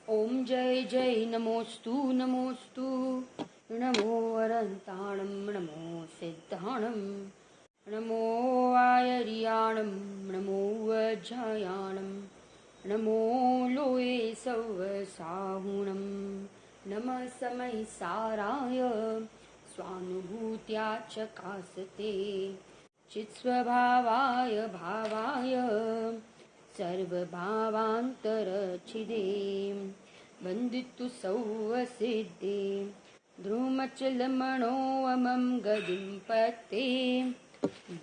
ओम जय जय नमोस्तु नमोस्तु नमो अरंताणं नमो सिद्धाणं नमो आयर्याणं नमो वज्रायाणं नमो लोये सवसाहुणं नमः समय साराय स्वानुभूत्या चकासते चित्स्वभावाय भावाय सर्वभावान्तरच्छिदे वन्दितु सौवसिद्धे ध्रुमचलमणोऽमं गदिं पते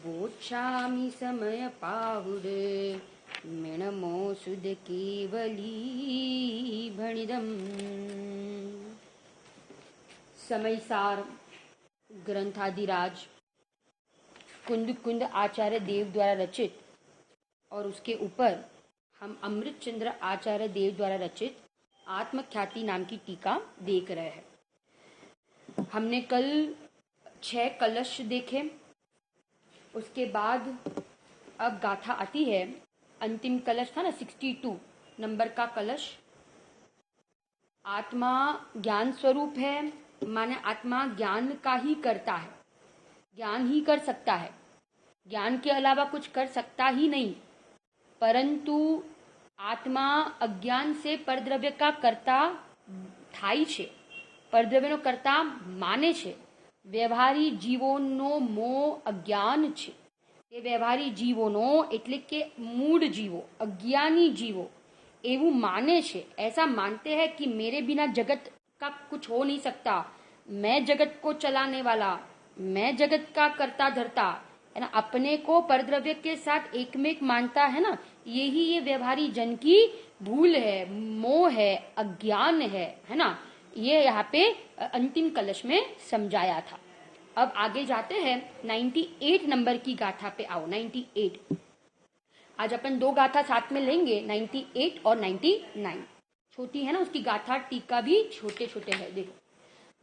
वोच्छामि समयपाहुडे मिणमो सुधकेवली भणिदम्। समयसार ग्रंथादिराज कुंद कुंद आचार्य देव द्वारा रचित और उसके ऊपर हम अमृतचंद्र आचार्य देव द्वारा रचित आत्मख्याति नाम की टीका देख रहे हैं। हमने कल 6 कलश देखे, उसके बाद अब गाथा आती है। अंतिम कलश था ना 62 नंबर का कलश। आत्मा ज्ञान स्वरूप है, माने आत्मा ज्ञान का ही करता है, ज्ञान ही कर सकता है, ज्ञान के अलावा कुछ कर सकता ही नहीं। परंतु आत्मा अज्ञान से परद्रव्य का कर्ता થાય છે, પરદ્રવ્યનો કર્તા માને છે। વ્યવહારી જીવોનો મોહ અજ્ઞાન છે। એ વ્યવહારી જીવોનો એટલે કે મૂળ જીવો, અજ્ઞાની જીવો એવું માને છે। ऐसा मानते हैं कि मेरे बिना जगत का कुछ हो नहीं सकता, मैं जगत को चलाने वाला, मैं जगत का कर्ता धर्ता है ना। अपने को परद्रव्य के साथ एक में एक मानता है ना, यही ये व्यवहारी जन की भूल है, मोह है, अज्ञान है ना। ये यहाँ पे अंतिम कलश में समझाया था। अब आगे जाते हैं 98 नंबर की गाथा पे। आओ 98। आज अपन 2 गाथा साथ में लेंगे, 98 और 99। छोटी है ना उसकी गाथा, टीका भी छोटे छोटे है। देखो,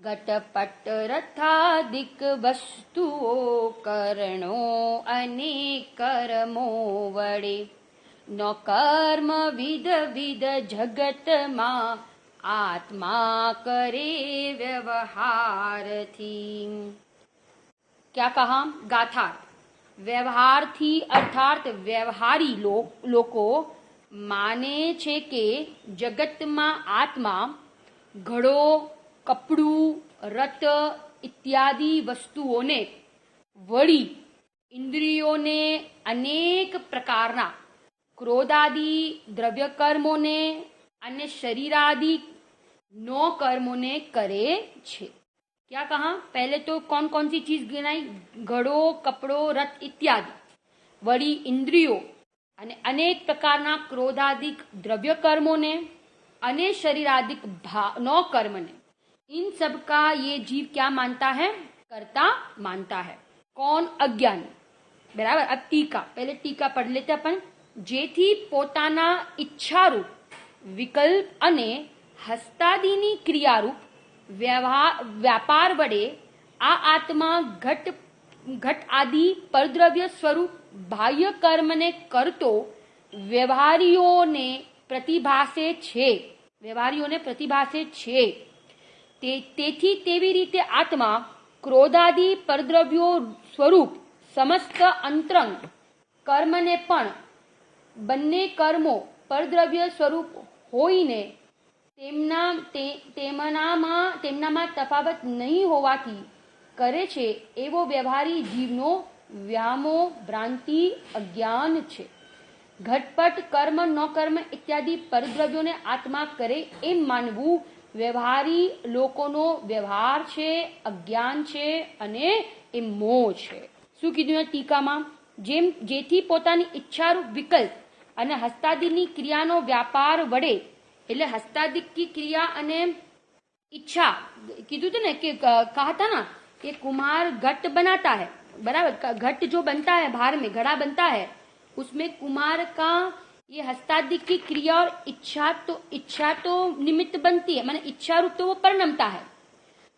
घटपट रथादिक वस्तुओ करणो अनेक कर्मो वडे न कर्म विध विध जगत मा आत्मा करे व्यवहार थी। क्या कहा? गाथा व्यवहार थी अर्थात व्यवहारी लोको माने छे के जगत में आत्मा घड़ो, कपड़ू, रथ इत्यादि वस्तुओं ने वड़ी इंद्रियों ने अनेक प्रकारना क्रोधादि द्रव्य कर्मों ने अन्य शरीरादि 9 कर्मों ने करे छे। क्या कहा? पहले तो कौन कौन सी चीज गिनाई? घड़ो, कपड़ो, रथ इत्यादि, वड़ी इंद्रियों અને अनेक प्रकारना क्रोधादिक द्रव्य कर्मों ने, अनेक शरीरादिक 9 कर्म ने, इन सब का ये जीव क्या मानता है? कर्ता मानता है। कौन? अज्ञान। बराबर। अब टीका, पहले टीका पढ़ लेते अपन। जेथी पोताना इच्छारूप विकल्प अने हस्तादीनी क्रियारूप व्यापार वडे आ आत्मा घट आदि परद्रव्य स्वरूप बाह्य कर्म ने करतो व्यवहारियों प्रतिभासे छे। तेथी तेवी रीते आत्मा क्रोधादि परद्रव्यो स्वरूप समस्त अंतरंग कर्म ने पण बन्ने कर्मो परद्रव्य स्वरूप होईने तेमनामा तफावत नहीं होवाथी करे छे एवो व्यवहारी जीवनो व्यामो भ्रांति अज्ञान छे। घटपट कर्म न कर्म इत्यादि परद्रव्यों ने आत्मा करे एम मानवू व्यवहारी लोकोनो व्यवहार छे, अज्ञान छे अने ए मोह छे। શું કીધું ટીકામાં? જેથી પોતાની ઈચ્છારૂપ વિકલ્પ અને હસ્તાદિની ક્રિયાનો વ્યાપાર વડે, એટલે હસ્તાદિક की क्रिया અને इच्छा कीधु थे ना कि कहा था ना कि कुम्हार घट बनाता है, बराबर। घट जो बनता है बाहर में घड़ा बनता है, उसमें कुम्हार का ये हस्तादिक की क्रिया और इच्छा तो निमित्त बनती है, माने इच्छा रूप तो वो परिणमता है,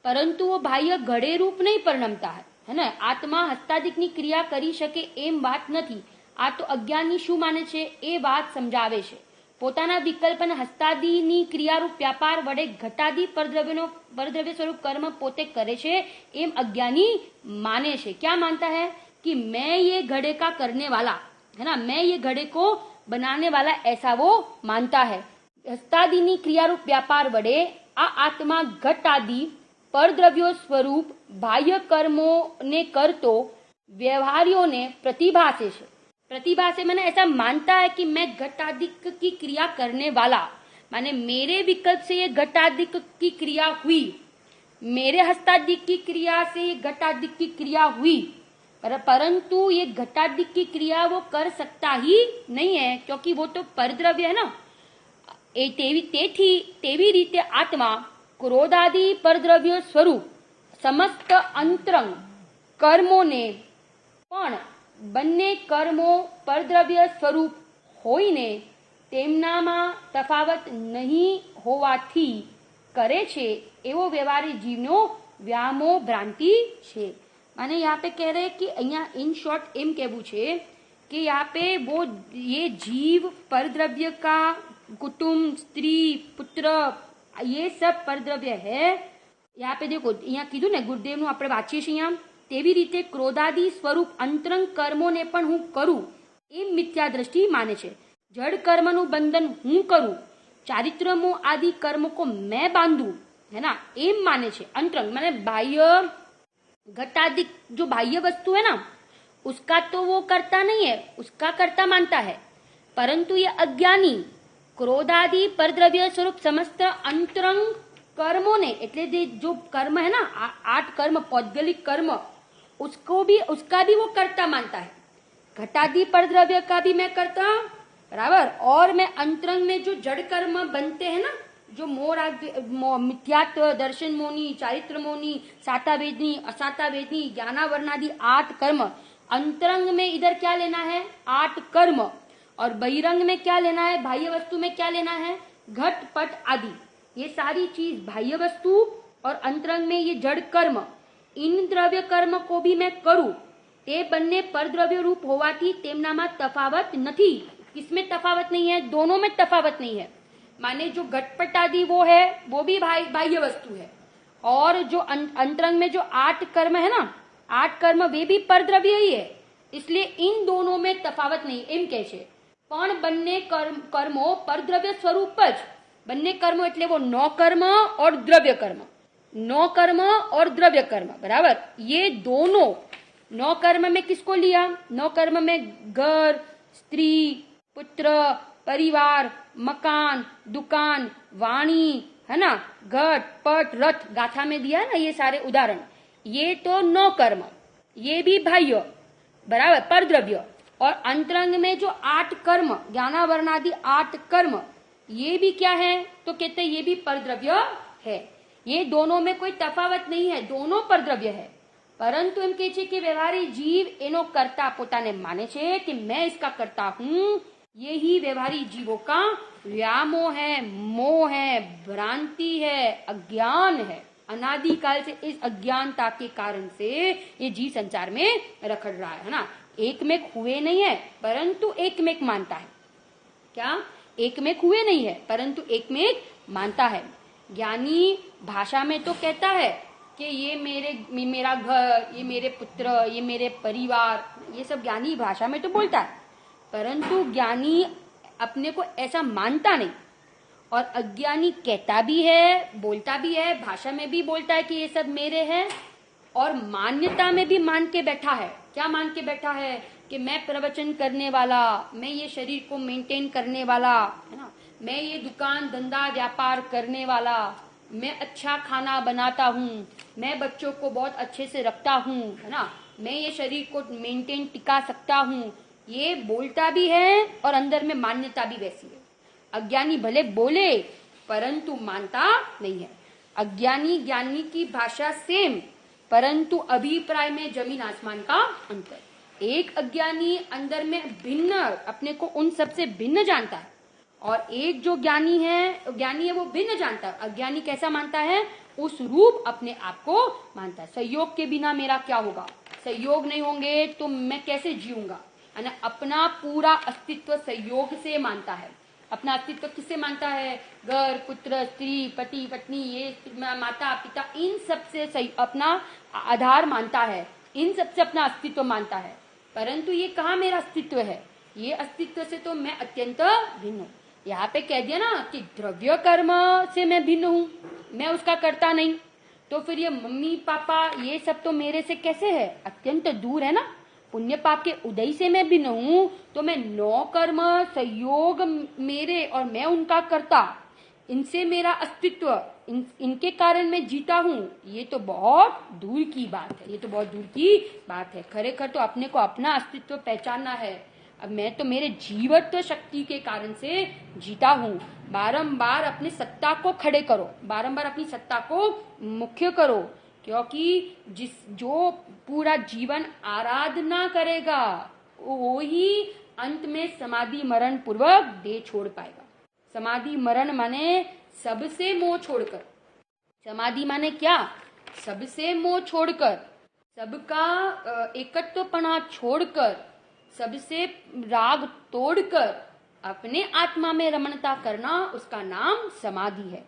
परंतु वो बाह्य घड़े रूप नहीं परिणमता है ना। आत्मा हस्तादिकनी क्रिया करी शके एम बात नहीं। आ तो अज्ञानी शू माने छे ए बात समझावे छे। પોતાના વિકલ્પ અને હસ્તાદિની ક્રિયારૂપ વ્યાપાર વડે ઘટાદી પરદ્રવ્ય स्वरूप कर्म પોતે કરે છે એમ અજ્ઞાની माने છે। क्या मानता है कि मैं ये घड़े का करने वाला है ना, मैं ये घड़े को बनाने वाला, ऐसा वो मानता है। हस्तादिनी क्रियारूप व्यापार वडे आ आत्मा घट आदि परद्रव्यो स्वरूप बाह्य कर्मों ने करतो व्यवहारियों ने प्रतिभासे है। प्रतिभासे मैंने ऐसा मानता है कि मैं घटादिक की क्रिया करने वाला, माने मेरे विकल्प से ये घटादिक की क्रिया हुई, मेरे हस्तादिक की क्रिया से ये घटादिक की क्रिया हुई, परंतु ये घटादिक की क्रिया वो कर सकता ही नहीं है क्योंकि वो तो परद्रव्य है ना। तेवी रीते आत्मा क्रोधादि परद्रव्य स्वरूप समस्त अंतरंग कर्मों ने पण બંને કર્મો પરદ્રવ્ય સ્વરૂપ હોઈને તેમનામાં તફાવત નહીં હોવાથી કરે છે એવો વ્યવહારિક જીવનો વ્યામોહ ભ્રાંતિ છે। माने यहाँ पे कह रहे कि અહીંયા इन शॉर्ट एम कहવું છે कि यहाँ पे वो ये जीव परद्रव्य का कुटुंब, स्त्री, पुत्र, ये सब परद्रव्य है। यहाँ पे देखो અહીંયા કીધું ને ગુરુદેવનું આપણે વાંચીએ છીએ અહીંયા, તેવી રીતે ક્રોધાદિ સ્વરૂપ અંતરંગ કર્મોને પણ હું કરું એમ મિથ્યા દ્રષ્ટિ માને છે। જડ કર્મનું બંધન હું કરું, ચારિત્રમો आदि कर्म को मैं बांधू, है ना, एम माने छे। अंतरंग माने बाह्य घटादिक जो बाह्य वस्तु है ना उसका तो वो करता नहीं है, उसका कर्ता मानता है। परंतु ये अज्ञानी क्रोधादि परद्रव्य स्वरूप समस्त अंतरंग कर्मों ने, એટલે जो कर्म है ना 8 कर्म पौद्गलिक कर्म, उसका भी वो कर्ता मानता है। घटादि परद्रव्य का भी मैं करता, बराबर, और मैं अंतरंग में जो जड़ कर्म बनते हैं ना, जो मिथ्यात्व, दर्शन मोनी, चारित्र मोनी, साता वेदनी, असाता वेदनी, ज्ञानावरणादि 8 कर्म, अंतरंग में इधर क्या लेना है 8 कर्म, और बहिरंग में क्या लेना है, बाह्य वस्तु में क्या लेना है घट पट आदि, ये सारी चीज बाह्य वस्तु और अंतरंग में ये जड़ कर्म, इन द्रव्य कर्म को भी मैं करूं, ते बन्ने परद्रव्य रूप होवाथी तेमनामां तफावत नहीं। किसमें तफावत नहीं है? दोनों में तफावत नहीं है। माने जो घटपट आदि वो है वो भी बाह्य वस्तु है, और जो अंतरंग में जो 8 कर्म है ना 8 कर्म वे भी परद्रव्य ही है, इसलिए इन दोनों में तफावत नहीं एम कहे छे। पण बन्ने कर्मो परद्रव्य स्वरूप ज, बन्ने कर्मो એટલે वो 9 कर्म और द्रव्य कर्म, 9 कर्म और द्रव्य कर्म, बराबर। ये दोनों 9 कर्म में किसको लिया? 9 कर्म में घर, स्त्री, पुत्र, परिवार, मकान, दुकान, वाणी, है ना, घट पट रथ, गाथा में दिया ना ये सारे उदाहरण, ये तो 9 कर्म, ये भी बाह्य, बराबर, परद्रव्य। और अंतरंग में जो 8 कर्म, ज्ञानावरणादि 8 कर्म, ये भी क्या है? तो कहते हैं ये भी परद्रव्य है। ये दोनों में कोई तफावत नहीं है, दोनों परद्रव्य है। परंतु एम कहे छे कि व्यवहारिक जीव एनो कर्ता पोताने माने छे कि मैं इसका कर्ता हूं, यही व्यवहारिक जीवों का व्यामोह है, मोह है, भ्रांति है, अज्ञान है। अनादिकाल से इस अज्ञानता के कारण से ये जीव संसार में रखड़ रहा है ना। एक में हुए नहीं है परंतु एक में मानता है। क्या? एक में हुए नहीं है परंतु एक में मानता है। ज्ञानी भाषा में तो कहता है कि ये मेरा घर, ये मेरे पुत्र, ये मेरे परिवार, ये सब ज्ञानी भाषा में तो बोलता है, परंतु ज्ञानी अपने को ऐसा मानता नहीं। और अज्ञानी कहता भी है, बोलता भी है, भाषा में भी बोलता है कि ये सब मेरे हैं, और मान्यता में भी मान के बैठा है। क्या मान के बैठा है? कि मैं प्रवचन करने वाला, मैं ये शरीर को मेंटेन करने वाला, है ना, मैं ये दुकान धंधा व्यापार करने वाला, मैं अच्छा खाना बनाता हूँ, मैं बच्चों को बहुत अच्छे से रखता हूँ, है ना, मैं ये शरीर को मेंटेन टिका सकता हूँ, ये बोलता भी है और अंदर में मान्यता भी वैसी है। अज्ञानी भले बोले परंतु मानता नहीं है। अज्ञानी ज्ञानी की भाषा सेम, परंतु अभिप्राय में जमीन आसमान का अंतर। एक अज्ञानी अंदर में भिन्न, अपने को उन सबसे भिन्न जानता है, और एक जो ज्ञानी है वो भिन्न जानता है। अज्ञानी कैसा मानता है? उस रूप अपने आप को मानता है। सहयोग के बिना मेरा क्या होगा? सहयोग नहीं होंगे तो मैं कैसे जीऊंगा? अपना पूरा अस्तित्व सहयोग से मानता है। अपना अस्तित्व किससे मानता है? घर, पुत्र, स्त्री, पति, पत्नी, ये माता, पिता, इन सब से सही अपना आधार मानता है, इन सब से अपना अस्तित्व मानता है। परंतु ये कहाँ मेरा अस्तित्व है? ये अस्तित्व से तो मैं अत्यंत भिन्न हूँ। यहाँ पे कह दिया ना कि द्रव्य कर्म से मैं भिन्न हूँ, मैं उसका करता नहीं, तो फिर ये मम्मी पापा ये सब तो मेरे से कैसे है? अत्यंत दूर है ना। पुण्य पाप के उदय से मैं भिन्न हूँ, तो मैं नौ कर्म संयोग मेरे और मैं उनका करता, इनसे मेरा अस्तित्व, इनके कारण मैं जीता हूँ, ये तो बहुत दूर की बात है। ये तो बहुत दूर की बात है। खरेखर तो अपने को अपना अस्तित्व पहचानना है। अब मैं तो मेरे जीवत्व शक्ति के कारण से जीता हूँ। बारंबार अपनी सत्ता को खड़े करो, बारंबार अपनी सत्ता को मुख्य करो, क्योंकि जो पूरा जीवन आराधना करेगा वो ही अंत में समाधि मरण पूर्वक देह छोड़ पाएगा। समाधि मरण माने सबसे मोह छोड़कर। समाधि माने क्या? सबसे मोह छोड़कर, सबका एकत्वपना छोड़कर, सबसे राग तोड़कर अपने आत्मा में रमणता करना, उसका नाम समाधि है।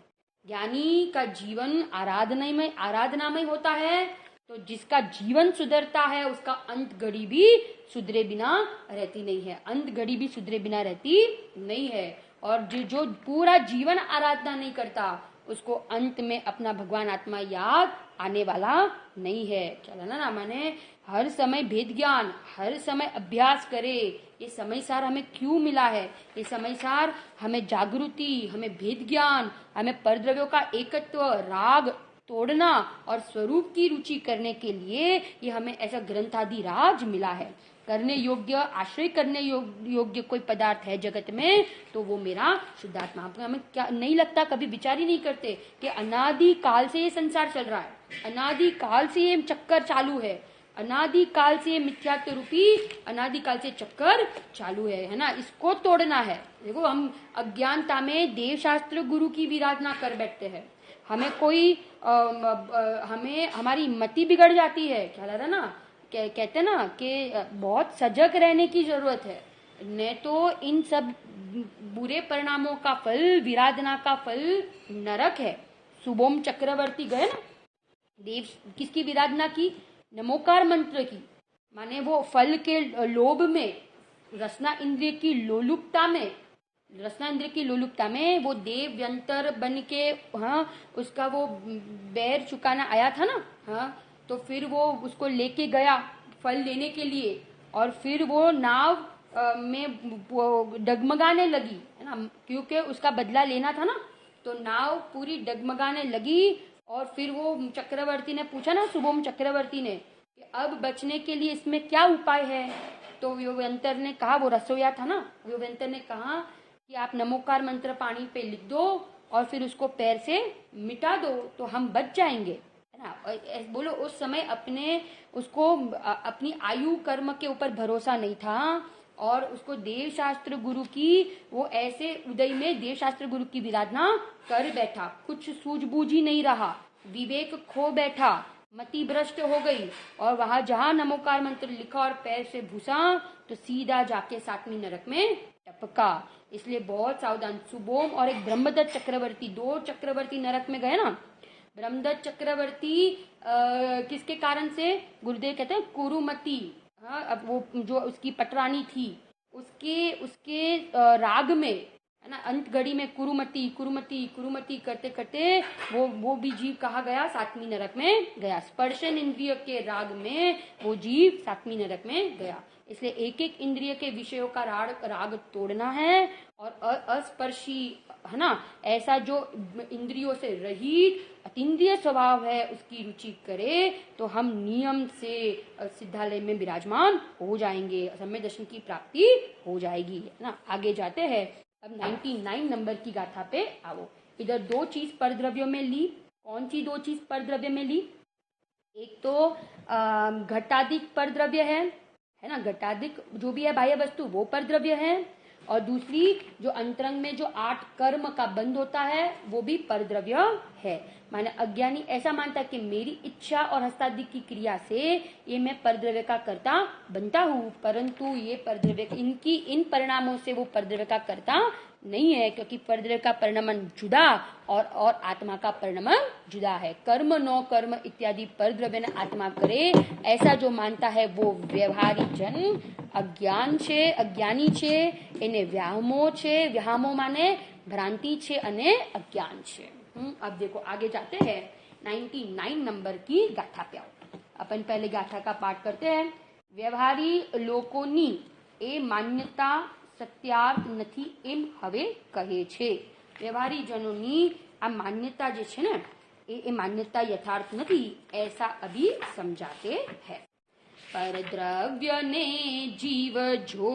ज्ञानी का जीवन आराधना में होता है, तो जिसका जीवन सुधरता है उसका अंत घड़ी भी सुधरे बिना रहती नहीं है, अंत घड़ी भी सुधरे बिना रहती नहीं है। और जो पूरा जीवन आराधना नहीं करता उसको अंत में अपना भगवान आत्मा याद आने वाला नहीं है। चलो ना माने हर समय भेद ज्ञान, हर समय अभ्यास करे। ये समय सार हमें क्यों मिला है? ये समय सार हमें जागृति, हमें भेद ज्ञान, हमें परद्रव्यों का एकत्व, राग तोड़ना और स्वरूप की रुचि करने के लिए ये हमें ऐसा ग्रंथादि राज मिला है। करने योग्य, आश्रय करने योग्य कोई पदार्थ है जगत में तो वो मेरा शुद्धात्मा। हमें क्या नहीं लगता, कभी विचार ही नहीं करते कि अनादि काल से ये संसार चल रहा है, अनादि काल से ये चक्कर चालू है, अनादि काल से मिथ्यात्व रूपी अनादि काल से चक्कर चालू है ना। इसको तोड़ना है। देखो हम अज्ञानता में देव शास्त्र गुरु की विराधना कर बैठते हैं, हमें कोई हमें हमारी मति बिगड़ जाती है। क्या लगा ना, कहते ना कि बहुत सजग रहने की जरूरत है, नहीं तो इन सब बुरे परिणामों का फल, विराधना का फल नरक है। सुबोम चक्रवर्ती गए ना, देव किसकी विराधना की? नमोकार मंत्र की। माने वो फल के लोभ में, रसना इंद्रिय की लोलुपता में, रसना इंद्रिय की लोलुपता में वो देव यंत्र बन के, हाँ, उसका वो बैर चुकाना आया था ना, हाँ, तो फिर वो उसको लेके गया फल लेने के लिए, और फिर वो नाव में डगमगाने लगी, है ना, क्योंकि उसका बदला लेना था ना, तो नाव पूरी डगमगाने लगी। और फिर वो चक्रवर्ती ने पूछा ना, सुबोम चक्रवर्ती ने, कि अब बचने के लिए इसमें क्या उपाय है? तो योगयंत्र ने कहा, वो रसोईया था ना, योगयंत्र ने कहा कि आप नमोकार मंत्र पानी पे लिख दो और फिर उसको पैर से मिटा दो तो हम बच जाएंगे, है ना। बोलो उस समय अपने उसको अपनी आयु कर्म के ऊपर भरोसा नहीं था, और उसको देव शास्त्र गुरु की वो ऐसे उदय में देव शास्त्र गुरु की विराधना कर बैठा। कुछ सूझबूझ ही नहीं रहा, विवेक खो बैठा, मति भ्रष्ट हो गई, और वहां जहां नमोकार मंत्र लिखा और पैर से घुसा तो सीधा जाके 7वीं नरक में टपका। इसलिए बहुत सावधान। सुबोम और एक ब्रह्मदत्त चक्रवर्ती, 2 चक्रवर्ती नरक में गए ना। ब्रह्मदत्त चक्रवर्ती किसके कारण से? गुरुदेव कहते हैं कुरुमती, हाँ, अब वो जो उसकी पटरानी थी उसके राग में, है ना, अंत घड़ी में कुरुमती कुरुमती कुरुमती करते करते वो भी जीव कहा गया? 7वीं नरक में गया। स्पर्शन इंद्रिय के राग में वो जीव 7वीं नरक में गया। इसलिए एक एक इंद्रिय के विषयों का राग तोड़ना है, और अस्पर्शी, है ना, ऐसा जो इंद्रियों से रहित अतीन्द्रिय स्वभाव है उसकी रुचि करे तो हम नियम से सिद्धालय में विराजमान हो जाएंगे, सम्यक दर्शन की प्राप्ति हो जाएगी, है ना। आगे जाते हैं। अब 99 नंबर की गाथा पे आओ। इधर 2 चीज परद्रव्यों में ली। कौन सी 2 चीज परद्रव्य में ली? एक तो घटाधिक परद्रव्य है ना, घटाधिक जो भी है बाह्य वस्तु वो परद्रव्य है, और दूसरी जो अंतरंग में जो 8 कर्म का बंध होता है वो भी परद्रव्य है। माने अज्ञानी ऐसा मानता है कि मेरी इच्छा और हस्तादि की क्रिया से ये मैं परद्रव्य का कर्ता बनता हूँ, परंतु ये परद्रव्य इन परिणामों से वो परद्रव्य का कर्ता नहीं है, क्योंकि परद्रव्य का परिणमन जुदा और आत्मा का परिणमन जुदा है। कर्म नो कर्म इत्यादि परद्रव्य ने आत्मा करे, ऐसा जो मानता है वो व्यवहारी जन अज्ञानी छे, એને વ્યામો છે, વ્યામો माने भ्रांति छे अने अज्ञान छे। अब देखो आगे जाते हैं 99 नंबर की गाथा पे आओ। अपन पहले गाथा का पाठ करते हैं। व्यवहारी लोकोनी ए मान्यता सत्यार्थ નથી એમ હવે કહે છે। વ્યવહારી जनोनी आ मान्यता जे छे ने ए मान्यता यथार्थ नहीं, ऐसा अभी समझाते हैं। पर द्रव्य ने जीव जो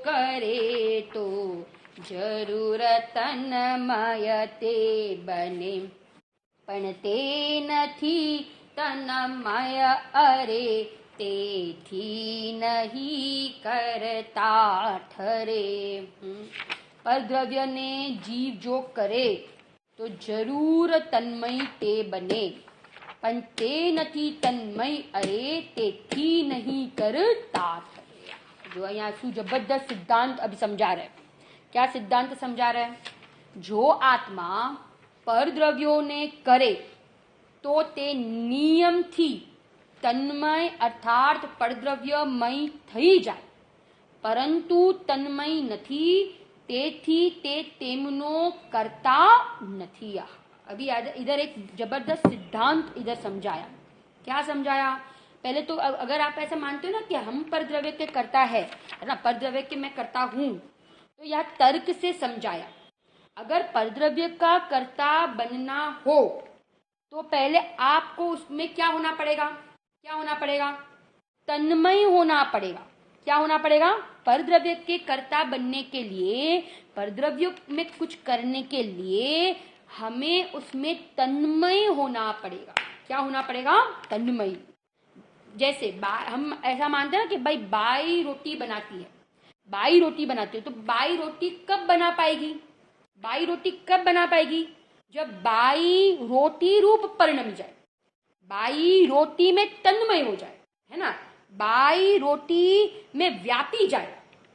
करे तो जरूर तन्मय ते बने, पण ते नथी तन्मय अरे तेथी नहीं करता ठरे। पर द्रव्य ने जीव जो करे तो जरूर तन्मय ते बने, पण ते नथी तन्मय अरे तेथी नहीं करता ठरे। जो यहाँ शू जबरदस्त सिद्धांत अभी समझा रहे। क्या सिद्धांत समझा रहे? जो आत्मा पर द्रव्यों ने करे तो ते नियम थी तन्मय अर्थात परद्रव्यमय थई जाए, परंतु तन्मय नथी, तेथी ते तेमनो करता नथी। अभी इधर एक जबरदस्त सिद्धांत इधर समझाया। क्या समझाया? पहले तो अगर आप ऐसा मानते हो ना कि हम परद्रव्य के करता है ना, परद्रव्य के मैं करता हूं, तो यह तर्क से समझाया। अगर परद्रव्य का कर्ता बनना हो तो पहले आपको उसमें क्या होना पड़ेगा? क्या होना पड़ेगा? तन्मय होना पड़ेगा। क्या होना पड़ेगा? परद्रव्य के कर्ता बनने के लिए, परद्रव्य में कुछ करने के लिए हमें उसमें तन्मय होना पड़ेगा। क्या होना पड़ेगा? तन्मय। जैसे हम ऐसा मानते हैं ना कि भाई बाई रोटी बनाती है, बाई रोटी बनाती है, तो बाई रोटी कब बना पाएगी? बाई रोटी कब बना पाएगी? जब बाई रोटी रूप परिणम जाए, बाई रोटी में तन्मय हो जाए, है ना, बाई रोटी में व्यापी जाए,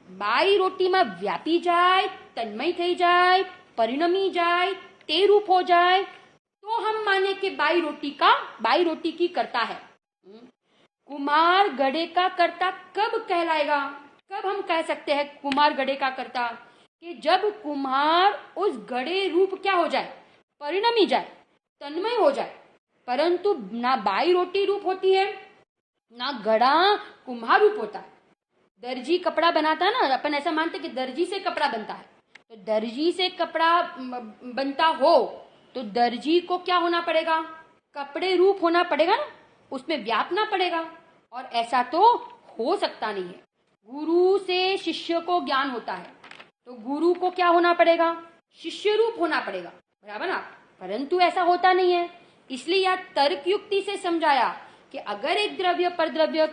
बाई रोटी में व्यापी जाए, तन्मय થઈ જાય, परिणमी जाए, ते रूप हो जाए, तो हम माने कि बाई रोटी की करता है। कुमार घड़े का कर्ता कब कहलाएगा? कब हम कह सकते हैं कुमार घड़े का कर्ता? कि जब कुम्हार उस घड़े रूप क्या हो जाए? परिणमी जाए, तन्मय हो जाए। परंतु ना बाई रोटी रूप होती है, ना घड़ा कुम्हार रूप होता है। दर्जी कपड़ा बनाता है ना, अपन ऐसा मानते कि दर्जी से कपड़ा बनता है, तो दर्जी से कपड़ा बनता हो तो दर्जी को क्या होना पड़ेगा? कपड़े रूप होना पड़ेगा ना, उसमें व्यापना पड़ेगा। और ऐसा तो हो सकता नहीं है। गुरु से शिष्य को ज्ञान होता है तो गुरु को क्या होना पड़ेगा? शिष्य रूप होना पड़ेगा, बराबर ना। परंतु ऐसा होता नहीं है, इसलिए यह तर्क युक्ति से समझाया कि अगर एक द्रव्य पर द्रव्य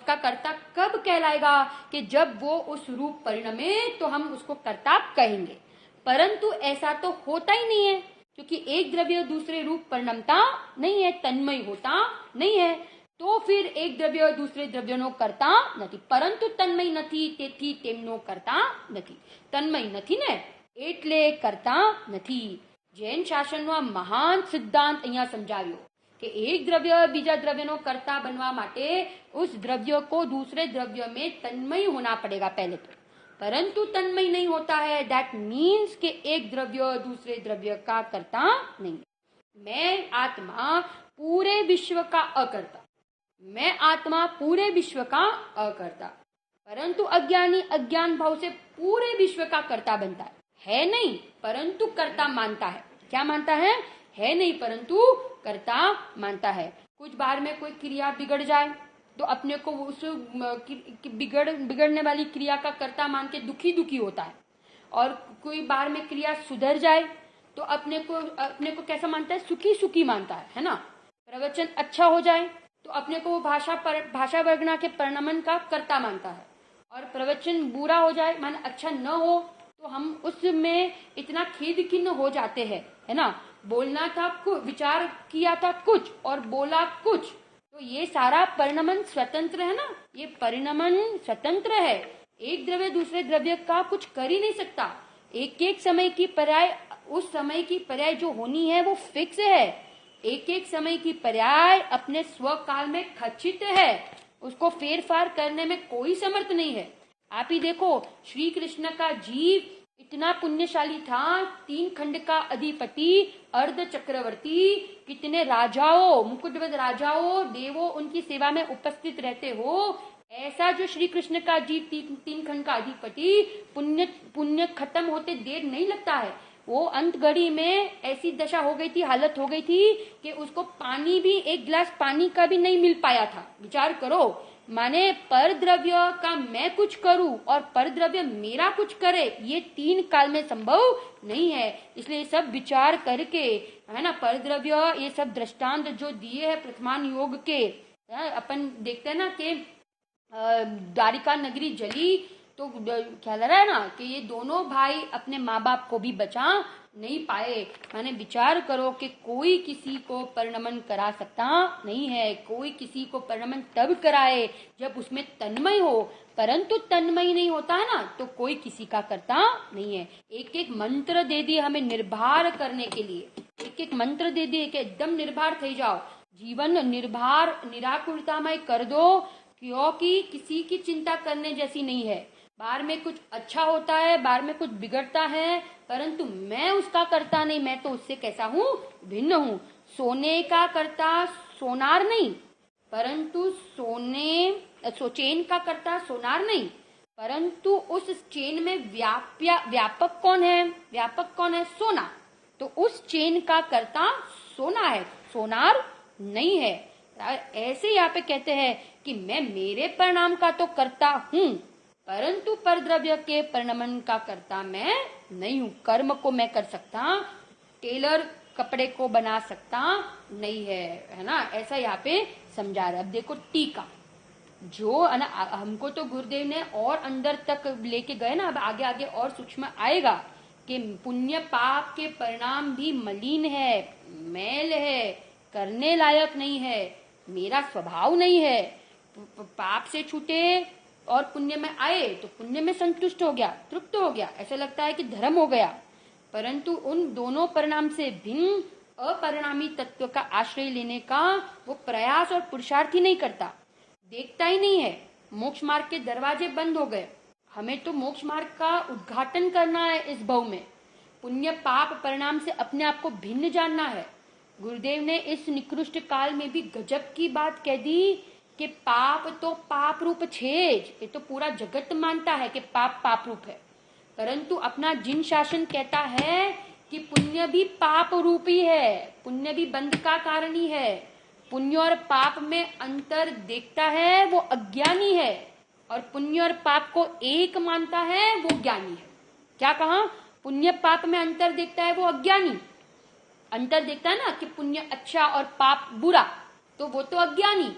का कर्ता कब कहलाएगा? कि जब वो उस रूप परिणमे तो हम उसको कर्ता कहेंगे। परंतु ऐसा तो होता ही नहीं है, क्योंकि एक द्रव्य दूसरे रूप परिणमता नहीं है, तन्मय होता नहीं है, तो फिर एक द्रव्य दूसरे द्रव्यनो करता નથી। परंतु तन्मय નથી તેથી તેમનો કરતા નથી। તન્મય નથી ને એટલે કરતા નથી। જૈન શાસનનો આ મહાન સિદ્ધાંત અહીંયા સમજાવ્યો कि एक द्रव्य बीजा द्रव्यनो कर्ता बनवा माटे उस द्रव्य को दूसरे द्रव्य में तन्मय होना पड़ेगा पहले तो, परंतु तन्मय नहीं होता है। दैट मीन्स कि एक द्रव्य दूसरे द्रव्य का कर्ता नहीं। मैं आत्मा पूरे विश्व का अकर्ता, मैं आत्मा पूरे विश्व का अकर्ता, परंतु अज्ञानी अज्ञान भाव से पूरे विश्व का कर्ता बनता है नहीं, परंतु कर्ता मानता है। क्या मानता है? नहीं, परंतु कर्ता मानता है। कुछ बार में कोई क्रिया बिगड़ जाए तो अपने को उस बिगड़ने वाली क्रिया का कर्ता मान के दुखी होता है, और कोई बार में क्रिया सुधर जाए तो अपने को कैसा मानता है? सुखी मानता है ना। प्रवचन अच्छा हो जाए तो अपने को भाषा वर्गना के परिणमन का कर्ता मानता है, और प्रवचन बुरा हो जाए माने अच्छा न हो तो हम उसमें इतना खेद खिन्न हो जाते हैं, है ना। बोलना था कुछ, विचार किया था कुछ और बोला कुछ, तो ये सारा परिणमन स्वतंत्र है ना, ये परिणमन स्वतंत्र है। एक द्रव्य दूसरे द्रव्य का कुछ कर ही नहीं सकता। एक एक समय की पर्याय, उस समय की पर्याय जो होनी है वो फिक्स है। एक एक समय की पर्याय अपने स्वकाल में खचित है, उसको फेर फार करने में कोई समर्थ नहीं है। आप ही देखो, श्री कृष्ण का जीव इतना पुण्यशाली था, 3 खंड का अधिपति, अर्ध चक्रवर्ती, कितने राजाओं, मुकुटबद्ध राजाओं, देवों उनकी सेवा में उपस्थित रहते हो। ऐसा जो श्री कृष्ण का जीव 3 खंड का अधिपति, पुण्य खत्म होते देर नहीं लगता है। वो अंत घड़ी में ऐसी दशा हो गई थी, हालत हो गई थी कि उसको पानी भी, एक गिलास पानी का भी नहीं मिल पाया था। विचार करो, माने पर द्रव्य का मैं कुछ करूं और पर द्रव्य मेरा कुछ करे, ये 3 काल में संभव नहीं है। इसलिए सब विचार करके, है ना, पर द्रव्य, ये सब दृष्टांत जो दिए हैं प्रथमान योग के, अपन देखते हैं ना कि द्वारिका नगरी जली तो ख्याल रहा है ना कि ये दोनों भाई अपने माँ बाप को भी बचा नहीं पाए। मैंने विचार करो कि कोई किसी को परिणमन करा सकता नहीं है। कोई किसी को परिणमन तब कराए जब उसमें तन्मय हो, परंतु तन्मय नहीं होता है ना तो कोई किसी का करता नहीं है। एक एक मंत्र दे दिए हमें निर्भर करने के लिए, एक एक मंत्र दे दिए कि एकदम निर्भर थई जाओ, जीवन निर्भर निराकुरतामय कर दो, क्योंकि किसी की चिंता करने जैसी नहीं है। बाहर में कुछ अच्छा होता है, बाहर में कुछ बिगड़ता है, परंतु मैं उसका करता नहीं, मैं तो उससे कैसा हूँ, भिन्न हूँ। सोने का करता सोनार नहीं, परंतु चेन का करता सोनार नहीं, परंतु उस चेन में व्यापक कौन है, व्यापक कौन है, सोना। तो उस चेन का करता सोना है, सोनार नहीं है। ऐसे यहाँ पे कहते हैं कि मैं मेरे परिणाम का तो करता हूँ, परंतु पर द्रव्य के परिणमन का करता मैं नहीं हूँ। कर्म को मैं कर सकता, टेलर कपड़े को बना सकता नहीं है ना, ऐसा यहाँ पे समझा रहा है। अब देखो टीका, जो हमको तो गुरुदेव ने और अंदर तक लेके गए ना, अब आगे आगे और सूक्ष्म आएगा कि पुण्य पाप के परिणाम भी मलिन है, मैल है, करने लायक नहीं है, मेरा स्वभाव नहीं है। पाप से छूटे और पुण्य में आए तो पुण्य में संतुष्ट हो गया, तृप्त हो गया, ऐसा लगता है कि धर्म हो गया, परंतु उन दोनों परिणाम से भिन्न अपरिणामी तत्व का आश्रय लेने का वो प्रयास और पुरुषार्थ ही नहीं करता, देखता ही नहीं है। मोक्ष मार्ग के दरवाजे बंद हो गए, हमें तो मोक्ष मार्ग का उद्घाटन करना है इस भव में, पुण्य पाप परिणाम से अपने आप को भिन्न जानना है। गुरुदेव ने इस निकृष्ट काल में भी गजब की बात कह दी कि पाप तो पाप रूप छेज, ये तो पूरा जगत मानता है कि पाप पाप रूप है, परंतु अपना जिन शासन कहता है कि पुण्य भी पाप रूप ही है, पुण्य भी बंध का कारण ही है। पुण्य और पाप में अंतर देखता है वो अज्ञानी है, और पुण्य और पाप को एक मानता है वो ज्ञानी है। क्या कहा, पुण्य पाप में अंतर देखता है वो अज्ञानी, अंतर देखता है ना कि पुण्य अच्छा और पाप बुरा, तो वो तो अज्ञानी,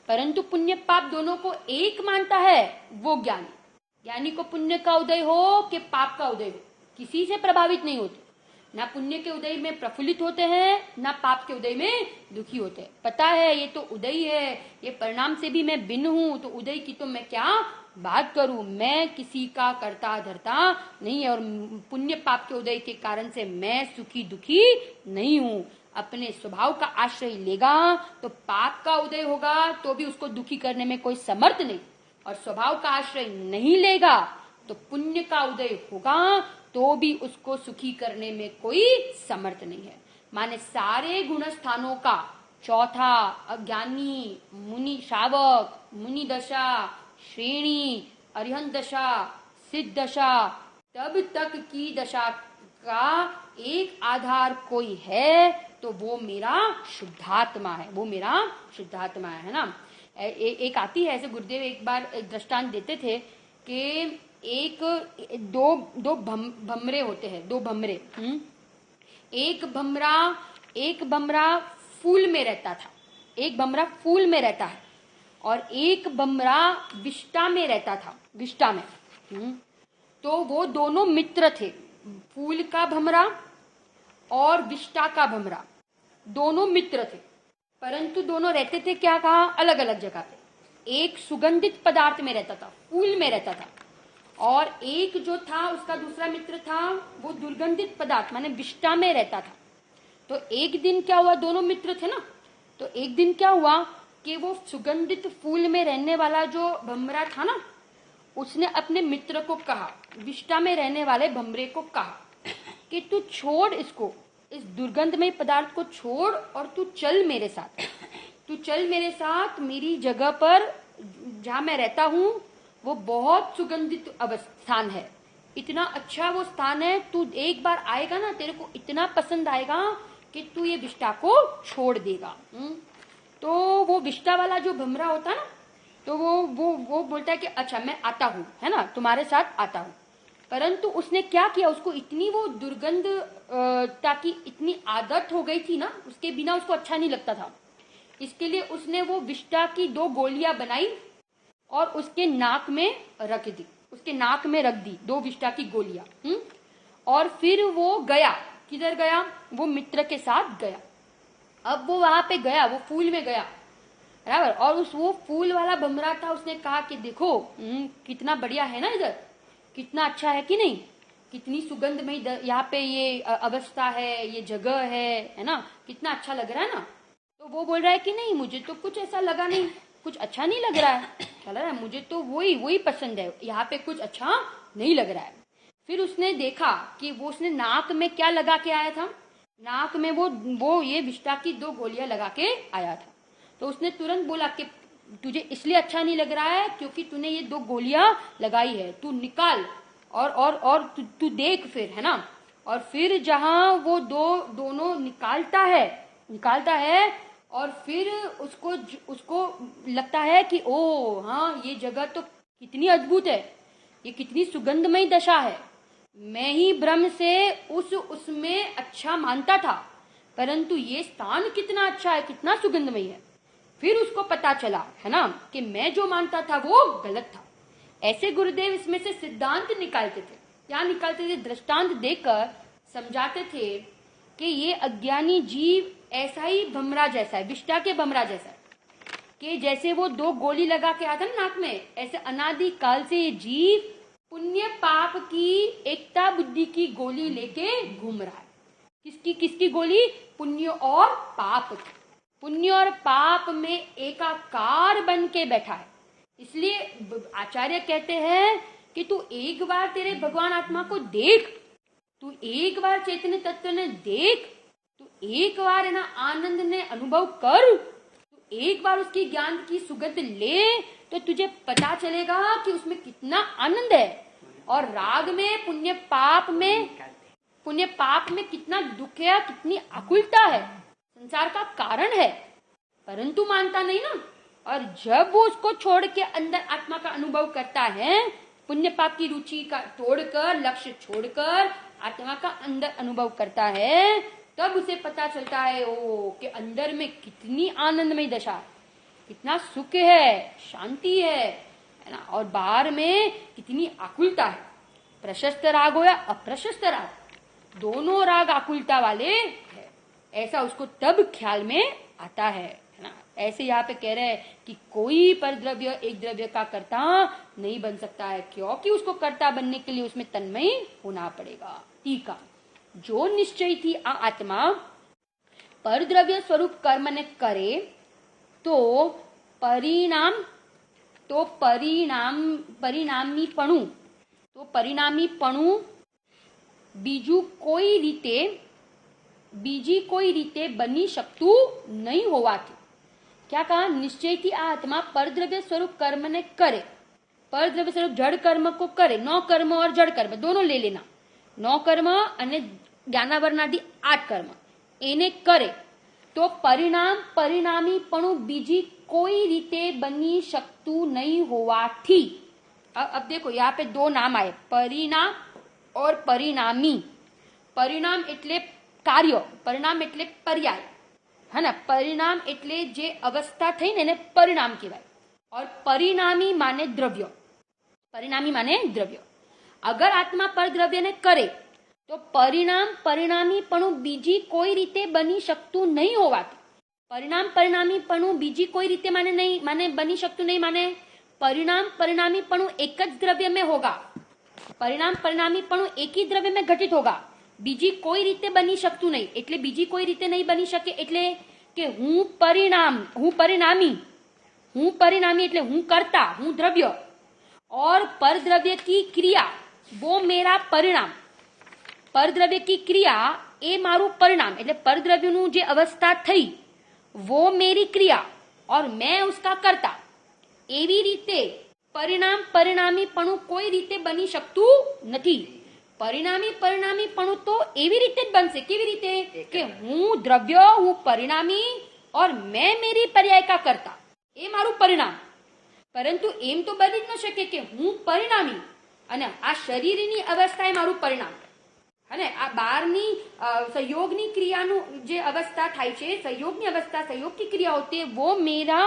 परंतु पुण्य पाप दोनों को एक मानता है वो ज्ञानी। ज्ञानी को पुण्य का उदय हो कि पाप का उदय हो, किसी से प्रभावित नहीं होते, ना पुण्य के उदय में प्रफुल्लित होते हैं, ना पाप के उदय में दुखी होते हैं। पता है ये तो उदय है, ये परिणाम से भी मैं भिन्न हूं, तो उदय की तो मैं क्या बात करूं, मैं किसी का करता धरता नहीं है, और पुण्य पाप के उदय के कारण से मैं सुखी दुखी नहीं हूं। अपने स्वभाव का आश्रय लेगा तो पाप का उदय होगा तो भी उसको दुखी करने में कोई समर्थ नहीं, और स्वभाव का आश्रय नहीं लेगा तो पुण्य का उदय होगा तो भी उसको सुखी करने में कोई समर्थ नहीं है। माने सारे गुण स्थानों का चौथा, अज्ञानी, मुनि शावक, मुनि दशा, श्रेणी, अरिहंत दशा, सिद्ध दशा, तब तक की दशा का एक आधार कोई है तो वो मेरा शुद्धात्मा है, वो मेरा शुद्धात्मा है ना। एक आती है, ऐसे गुरुदेव एक बार एक दृष्टांत देते थे कि दो भमरे होते हैं, दो भमरे, एक भमरा फूल में रहता था, एक भमरा फूल में रहता है, और एक भमरा विष्टा में रहता था, विष्टा में। तो वो दोनों मित्र थे, फूल का भमरा और विष्टा का भमरा, दोनों मित्र थे, परंतु दोनों रहते थे क्या, कहा, अलग अलग जगह पे। एक सुगंधित पदार्थ में रहता था, फूल में रहता था, और एक जो था उसका दूसरा मित्र था वो दुर्गंधित पदार्थ माने विष्ठा में रहता था। तो एक दिन क्या हुआ, दोनों मित्र थे ना, तो एक दिन क्या हुआ कि वो सुगंधित फूल में रहने वाला जो भमरा था ना, उसने अपने मित्र को कहा, विष्ठा में रहने वाले भमरे को कहा कि तू छोड़ इसको, इस दुर्गंधमय पदार्थ को छोड़ और तू चल मेरे साथ, तू चल मेरे साथ मेरी जगह पर जहां मैं रहता हूं वो बहुत सुगंधित स्थान है, इतना अच्छा वो स्थान है, तू एक बार आएगा ना तेरे को इतना पसंद आएगा कि तू ये विष्ठा को छोड़ देगा। तो वो विष्ठा वाला जो भमरा होता है ना, तो वो बोलता है कि अच्छा मैं आता हूँ, है ना, तुम्हारे साथ आता हूँ। परंतु उसने क्या किया, उसको इतनी वो दुर्गंध ताकि इतनी आदत हो गई थी ना, उसके बिना उसको अच्छा नहीं लगता था। इसके लिए उसने वो विष्ठा की 2 गोलियां बनाई और उसके नाक में रख दी, उसके नाक में रख दी 2 विष्ठा की गोलियां। और फिर वो गया, किधर गया, वो मित्र के साथ गया। अब वो वहां पे गया, वो फूल में गया बराबर, और वो फूल वाला भमरा था, उसने कहा कि देखो कितना बढ़िया है ना, इधर कितना अच्छा है कि नहीं, कितनी सुगंधमय यहाँ पे ये अवस्था है, ये जगह है ना, कितना अच्छा लग रहा है ना। तो वो बोल रहा है कि नहीं, मुझे तो कुछ ऐसा लगा नहीं, कुछ अच्छा नहीं लग रहा है, क्या लग रहा है, मुझे तो वही पसंद है, यहाँ पे कुछ अच्छा नहीं लग रहा है। फिर उसने देखा कि वो उसने नाक में क्या लगा के आया था, नाक में वो ये विष्ठा की 2 गोलियां लगा के आया था। तो उसने तुरंत बोला कि तुझे इसलिए अच्छा नहीं लग रहा है क्योंकि तूने ये 2 गोलियां लगाई है, तू निकाल और तू देख फिर, है ना। और फिर जहां वो दोनों निकालता है और फिर उसको लगता है कि ओ हाँ, ये जगह तो कितनी अद्भुत है, ये कितनी सुगंधमयी दशा है, मैं ही भ्रम से उसमें अच्छा मानता था, परंतु ये स्थान कितना अच्छा है, कितना सुगंधमयी है। फिर उसको पता चला, है ना, कि मैं जो मानता था वो गलत था। ऐसे गुरुदेव इसमें से सिद्धांत निकालते थे, क्या निकालते थे, दृष्टांत देकर समझाते थे कि ये अज्ञानी जीव ऐसा ही भमरा जैसा है, विष्ठा के भमरा जैसा है, कि जैसे वो 2 गोली लगा के आता ना नाक में, ऐसे अनादि काल से ये जीव पुण्य पाप की एकता बुद्धि की गोली लेके घूम रहा है। किसकी गोली, पुण्य और पाप की, पुण्य और पाप में एकाकार बन के बैठा है। इसलिए आचार्य कहते हैं कि तू एक बार तेरे भगवान आत्मा को देख, तू एक बार चैतन्य तत्व ने देख, तू एक बार है ना आनंद ने अनुभव कर, तू एक बार उसकी ज्ञान की सुगंध ले, तो तुझे पता चलेगा कि उसमें कितना आनंद है, और राग में पुण्य पाप में कितना दुख है, कितनी आकुलता है, संसार का कारण है, परंतु मानता नहीं ना। और जब वो उसको छोड़ के अंदर आत्मा का अनुभव करता है, पुण्य पाप की रुचि का तोड़कर, लक्ष्य छोड़कर आत्मा का अंदर अनुभव करता है, तब उसे पता चलता है ओ कि अंदर में कितनी आनंदमय दशा है, कितना सुख है, शांति है ना, और बाहर में कितनी आकुलता है। प्रशस्त राग हो या अप्रशस्त राग, दोनों राग आकुलता वाले है, ऐसा उसको तब ख्याल में आता है ना। ऐसे यहाँ पे कह रहे हैं कि कोई पर द्रव्य एक द्रव्य का कर्ता नहीं बन सकता है, क्योंकि उसको कर्ता बनने के लिए उसमें तन्मय होना पड़ेगा। टीका, जो निश्चय थी आत्मा पर द्रव्य स्वरूप कर्म ने करे तो परिणामीपणु બીજી કોઈ રીતે બની શકતું નહીં હોવાથી, क्या कहा, निश्चय की आत्मा परद्रव्य स्वरूप कर्म ने करे, परद्रव्य स्वरूप जड़ कर्म को करे, 9 कर्म और जड़ कर्म दोनों ले लेना, 9 कर्म અને જ્ઞાનાવરણાદિ 8 कर्म એને કરે તો પરિણામીપણું બીજી કોઈ રીતે બની શકતું નહીં હોવાથી। अब देखो यहाँ पे 2 नाम आए, परिणाम और परिणामी। परिणाम એટલે કાર્ય, પરિણામ એટલે પર્યાય, है ना, परिणाम એટલે જે अवस्था थी ने એને परिणाम કહેવાય, और परिणामी माने द्रव्य, परिणामी माने द्रव्य। अगर आत्मा पर द्रव्य ने करे तो परिणामीपणु बीजी कोई रीते बनी शकतु नहीं होवाथी। परिणामीपणु बीजी कोई रीते माने नहीं, माने बनी शकतु नहीं, माने परिणामीपणु एक ज द्रव्य में होगा, પરિણામ પરિણામીપણું એકી દ્રવ્યમાં ઘટિત હોગા, બીજી કોઈ રીતે બની શકતું નહીં. એટલે બીજી કોઈ રીતે નહીં બની શકે એટલે કે હું પરિણામી એટલે હું कर्ता, હું द्रव्य और परद्रव्य की क्रिया वो मेरा परिणाम. परद्रव्य की क्रिया એ મારું પરિણામ એટલે પરદ્રવ્યનું જે અવસ્થા થઈ वो मेरी क्रिया और मैं उसका कर्ता. એવી રીતે પરિણામ પરિણામીપણું કોઈ રીતે બની શકતું નથી. પરિણામીપણું તો એવી રીતે જ બનશે. કેવી રીતે કે હું દ્રવ્ય, હું પરિણામી और मैं मेरी पर्याय का कर्ता. એ મારું પરિણામ. પરંતુ એમ તો બની જ ન શકે કે હું પરિણામી અને આ શરીરની અવસ્થા એ મારું પરિણામ અને આ બહારની સંયોગની ક્રિયાનું જે અવસ્થા થાય છે, संयोग की क्रिया होती है वो मेरा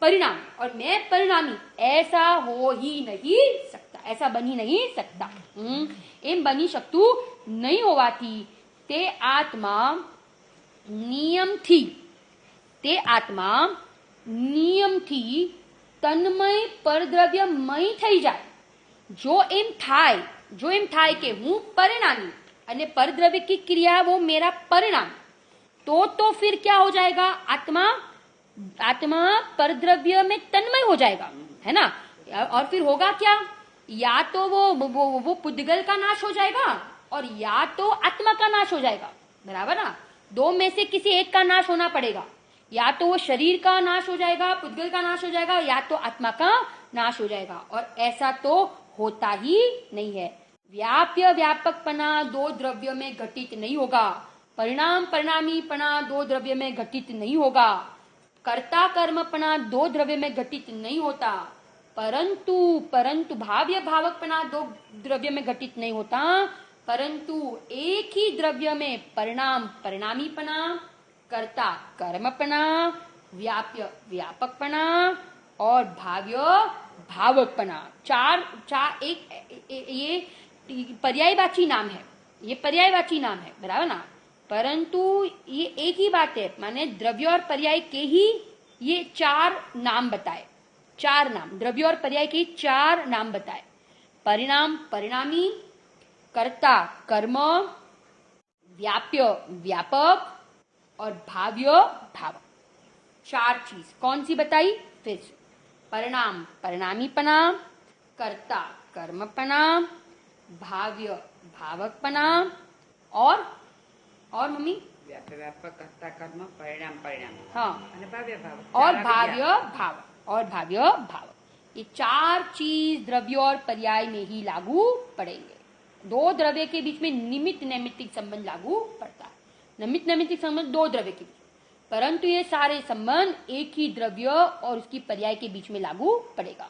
परिणाम और मैं परिणामी. ऐसा हो ही नहीं सकता, ऐसा बनी नहीं सकता. एम बनी शकतु नहीं होवाथी ते आत्मा नियमथी तन्मय परद्रव्यमय થઈ જાય. जो एम थाय के हूं परिणामी અને परद्रव्य की क्रिया वो मेरा परिणाम, तो फिर क्या हो जाएगा? आत्मा परद्रव्य में तन्मय हो जाएगा, है ना. और फिर होगा क्या? या तो वो पुद्गल का नाश हो जाएगा और या तो आत्मा का नाश हो जाएगा. बराबर ना. दो में से किसी एक का नाश होना पड़ेगा. या तो वो शरीर का नाश हो जाएगा, पुद्गल का नाश हो जाएगा, या तो आत्मा का नाश हो जाएगा. और ऐसा तो होता ही नहीं है. व्यापकपना दो द्रव्य में घटित नहीं होगा. परिणाम परिणामीपना दो द्रव्य में घटित नहीं होगा. कर्ता कर्मपना दो द्रव्य में घटित नहीं होता. परंतु भाव्य भावकपना दो द्रव्य में घटित नहीं होता. परंतु एक ही द्रव्य में परिणाम परिणामीपना, कर्ता कर्मपना, व्याप्य व्यापकपना और भाव्य भावकपना चार ये पर्यायवाची नाम है. ये पर्यायवाची नाम है. बराबर ना. परंतु ये एक ही बात है, माने द्रव्य और पर्याय के ही ये चार नाम बताए. चार नाम द्रव्य और पर्याय के 4 नाम बताए. परिणाम परिणामी, कर्ता कर्म, व्याप्य व्यापक और भाव्य भावक. 4 चीज कौन सी बताई? फिर से परिणाम परिणामीपना, कर्ता कर्मपना, भाव्य भावकपना और मम्मी व्यापक, कर्ता कर्म, परिणाम परिणाम. हाँ. भाव्य भाव और भाव्य भाव. ये 4 चीज द्रव्य और पर्याय में ही लागू पड़ेंगे. दो द्रव्य के बीच में निमित्त नैमित्तिक संबंध लागू पड़ता है. निमित्त नैमित्तिक संबंध दो द्रव्य के बीच, परंतु ये सारे संबंध एक ही द्रव्य और उसकी पर्याय के बीच में लागू पड़ेगा.